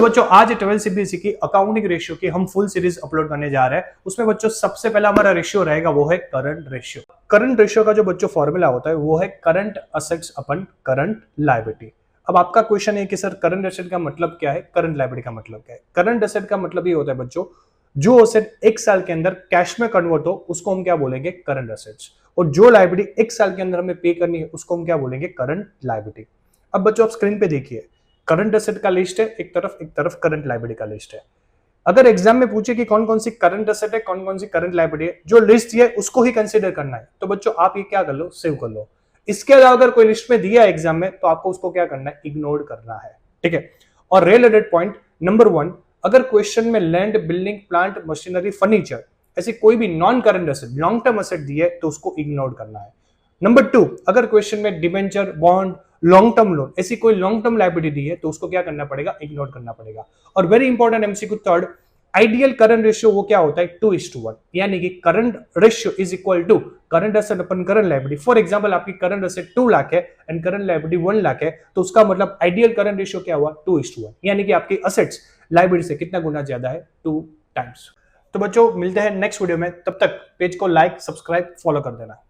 बच्चों आज 12 सीबीएसई की अकाउंटिंग रेशियो की हम फुल सीरीज अपलोड करने जा रहे हैं। उसमें बच्चों सबसे पहला हमारा रेशियो रहेगा वो है करंट रेशियो। करंट रेशियो का जो बच्चों फॉर्मूला होता है वो है करंट असेट्स अपन करंट लायबिलिटी। अब आपका क्वेश्चन है कि सर करंट एसेट का मतलब क्या है, करंट लायबिलिटी का मतलब क्या है। करंट एसेट का मतलब ये होता है बच्चों जो एसेट एक साल के अंदर कैश में कन्वर्ट हो उसको हम क्या बोलेंगे, करंट एसेट्स। और जो लायबिलिटी एक साल के अंदर हमें पे करनी है उसको हम क्या बोलेंगे, करंट लायबिलिटी। अब बच्चों आप स्क्रीन पे देखिए, करंट एसेट का लिस्ट है एक तरफ करंट लायबिलिटी का लिस्ट है। अगर एग्जाम में पूछे कि कौन कौन सी करंट एसेट है कौन कौन सी करंट लायबिलिटी है, जो लिस्ट है उसको ही कंसीडर करना है। तो बच्चों आप ये क्या कर लो, सेव कर लो। इसके अलावा अगर कोई लिस्ट में दिया है एग्जाम में तो आपको उसको क्या करना है, इग्नोर करना है, ठीक है। और रिलेटेड पॉइंट नंबर 1, अगर क्वेश्चन में land, building, plant, machinery, furniture ऐसी कोई भी non current asset, long term asset दी है तो उसको इग्नोर करना है। नंबर 2, अगर क्वेश्चन में debenture, bond, long term loan ऐसी कोई लॉन्ग टर्म लायबिलिटी दी है तो उसको क्या करना पड़ेगा, इग्नोर करना पड़ेगा। और very important MCQ third, ideal current ratio वो क्या होता है, 2:1, यानी कि current ratio is equal to current asset upon current liability. For example आपकी करंट एसेट 2 लाख है एंड करंट लायबिलिटी 1 लाख है तो उसका मतलब आइडियल करंट रेशियो क्या हुआ, 2:1, यानी कि आपकी असेट्स लायबिलिटी से कितना गुना ज्यादा है, 2 टाइम्स। तो बच्चों मिलते हैं नेक्स्ट वीडियो में, तब तक पेज को लाइक, सब्सक्राइब, फॉलो कर देना।